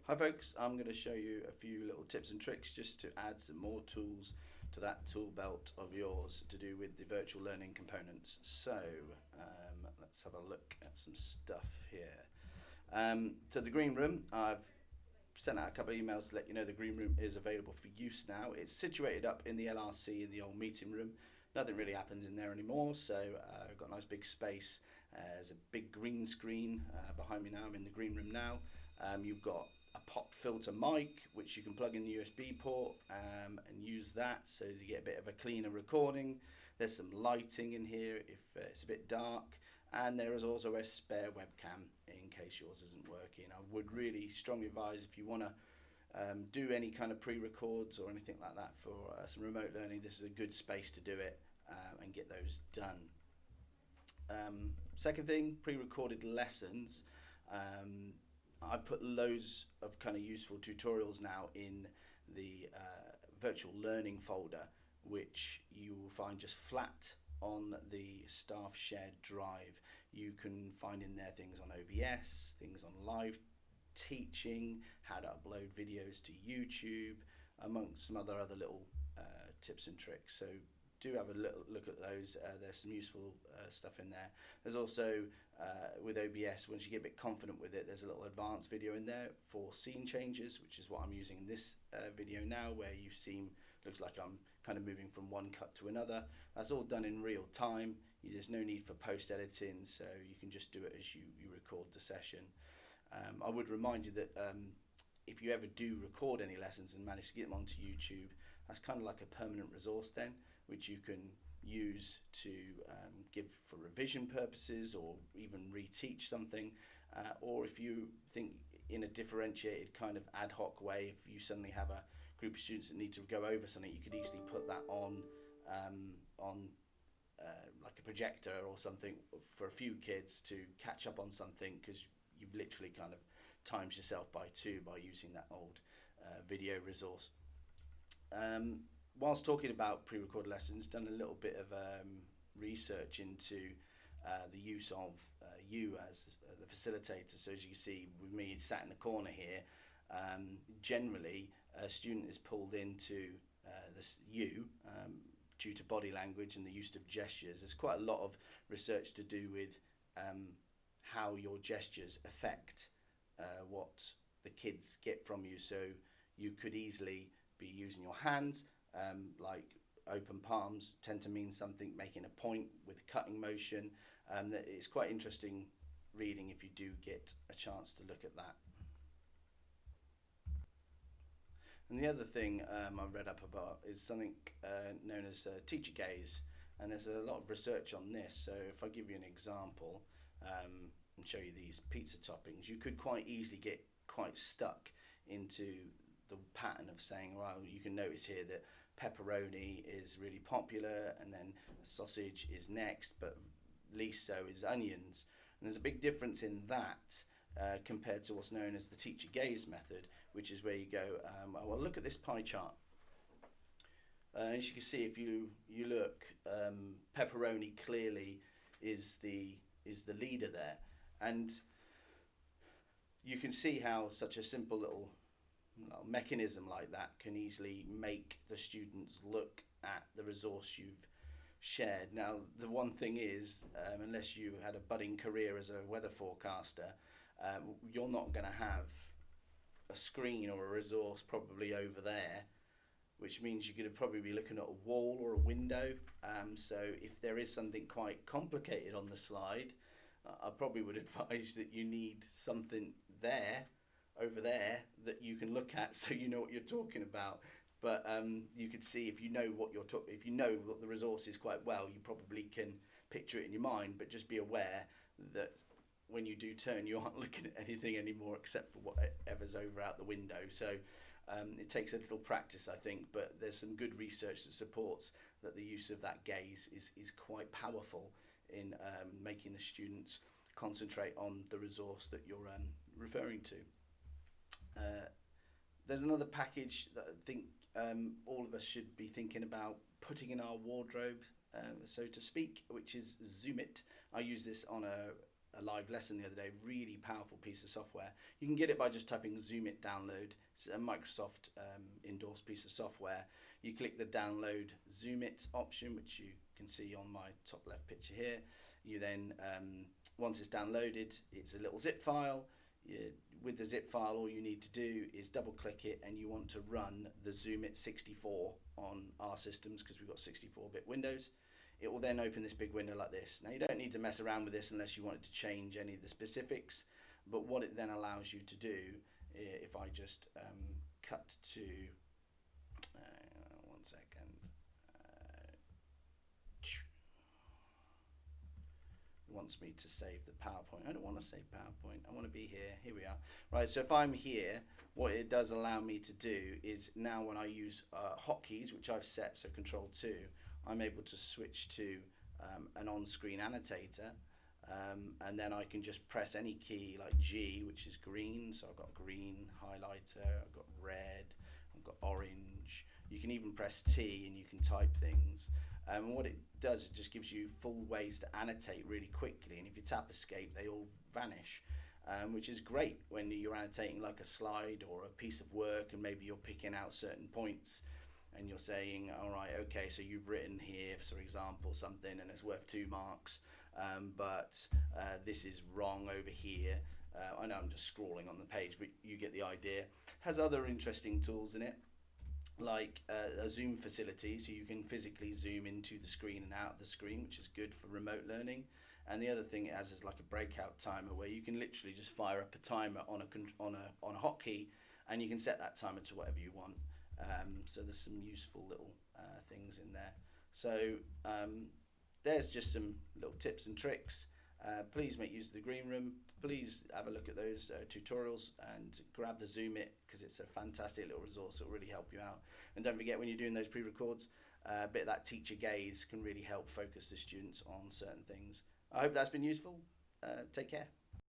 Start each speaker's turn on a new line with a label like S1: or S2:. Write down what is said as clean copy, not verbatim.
S1: Hi folks, I'm going to show you a few little tips and tricks just to add some more tools to that tool belt of yours to do with the virtual learning components. So let's have a look at some stuff here. So the green room, I've sent out a couple of emails to let you know the green room is available for use now. It's situated up in the LRC in the old meeting room. Nothing really happens in there anymore, so I've got a nice big space. There's a big green screen behind me now. I'm in the green room now. You've got a pop filter mic which you can plug in the USB port and use that so you get a bit of a cleaner recording. There's some lighting in here if it's a bit dark, and there is also a spare webcam in case yours isn't working. I would really strongly advise, if you want to do any kind of pre-records or anything like that for some remote learning, this is a good space to do it and get those done. Second thing, pre-recorded lessons. I've put loads of kind of useful tutorials now in the virtual learning folder, which you will find just flat on the staff shared drive. You can find in there things on OBS, things on live teaching, how to upload videos to YouTube, amongst some other little tips and tricks. So do have a little look at those. There's some useful stuff in there. There's also with OBS, once you get a bit confident with it, there's a little advanced video in there for scene changes, which is what I'm using in this video now, where you seem, looks like I'm kind of moving from one cut to another. That's all done in real time. There's no need for post editing, so you can just do it as you record the session. I would remind you that if you ever do record any lessons and manage to get them onto YouTube, that's kind of like a permanent resource then, which you can use to give for revision purposes or even reteach something, or if you think in a differentiated kind of ad hoc way, if you suddenly have a group of students that need to go over something, you could easily put that on like a projector or something for a few kids to catch up on something, because you've literally kind of times yourself by 2 by using that old video resource. Whilst talking about pre-recorded lessons, done a little bit of research into the use of you as the facilitator. So as you can see, with me sat in the corner here, generally a student is pulled into this you due to body language and the use of gestures. There's quite a lot of research to do with how your gestures affect what the kids get from you. So you could easily be using your hands, like open palms tend to mean something, making a point with a cutting motion. It's quite interesting reading if you do get a chance to look at that. And the other thing I've read up about is something known as teacher gaze, and there's a lot of research on this. So if I give you an example and show you these pizza toppings, you could quite easily get quite stuck into the pattern of saying, well, you can notice here that pepperoni is really popular, and then sausage is next, but least so is onions. And there's a big difference in that compared to what's known as the teacher gaze method, which is where you go, well, look at this pie chart. As you can see, if you look, pepperoni clearly is the leader there, and you can see how such a simple little mechanism like that can easily make the students look at the resource you've shared. Now, the one thing is, unless you had a budding career as a weather forecaster, you're not going to have a screen or a resource probably over there, which means you're going to probably be looking at a wall or a window. So if there is something quite complicated on the slide, I probably would advise that you need something there, over there, that you can look at so you know what you're talking about. But you could see, if you know what if you know what the resource is quite well, you probably can picture it in your mind. But just be aware that when you do turn, you aren't looking at anything anymore except for whatever's over out the window. So it takes a little practice, I think, but there's some good research that supports that the use of that gaze is quite powerful in making the students concentrate on the resource that you're referring to. There's another package that I think all of us should be thinking about putting in our wardrobe, so to speak, which is Zoom It. I use this on a a live lesson the other day. Really powerful piece of software. You can get it by just typing Zoom It download. It's a Microsoft endorsed piece of software. You click the download Zoom It option, which you can see on my top left picture here. You then, once it's downloaded, it's a little zip file. With the zip file, all you need to do is double click it, and you want to run the Zoom It 64 on our systems because we've got 64-bit Windows. It will then open this big window like this. Now you don't need to mess around with this unless you wanted to change any of the specifics, but what it then allows you to do, if I just cut to, one second, wants me to save the PowerPoint. I don't want to save PowerPoint. I want to be here. Here we are. Right, so if I'm here, what it does allow me to do is now when I use hotkeys, which I've set, so Control 2, I'm able to switch to an on-screen annotator, and then I can just press any key like G, which is green, so I've got green highlighter, I've got red, I've got orange. You can even press T and you can type things. And what it does, it just gives you full ways to annotate really quickly, and if you tap escape, they all vanish, which is great when you're annotating like a slide or a piece of work, and maybe you're picking out certain points and you're saying, all right, okay, so you've written here, for example, something and it's worth 2 marks, but this is wrong over here. I know I'm just scrolling on the page, but you get the idea. Has other interesting tools in it, like a zoom facility, so you can physically zoom into the screen and out of the screen, which is good for remote learning. And the other thing it has is like a breakout timer, where you can literally just fire up a timer on a hotkey, and you can set that timer to whatever you want. So there's some useful little things in there. So there's just some little tips and tricks. Please make use of the green room. Please have a look at those tutorials and grab the Zoom It, because it's a fantastic little resource. It'll really help you out. And don't forget, when you're doing those pre-records, a bit of that teacher gaze can really help focus the students on certain things. I hope that's been useful. Take care.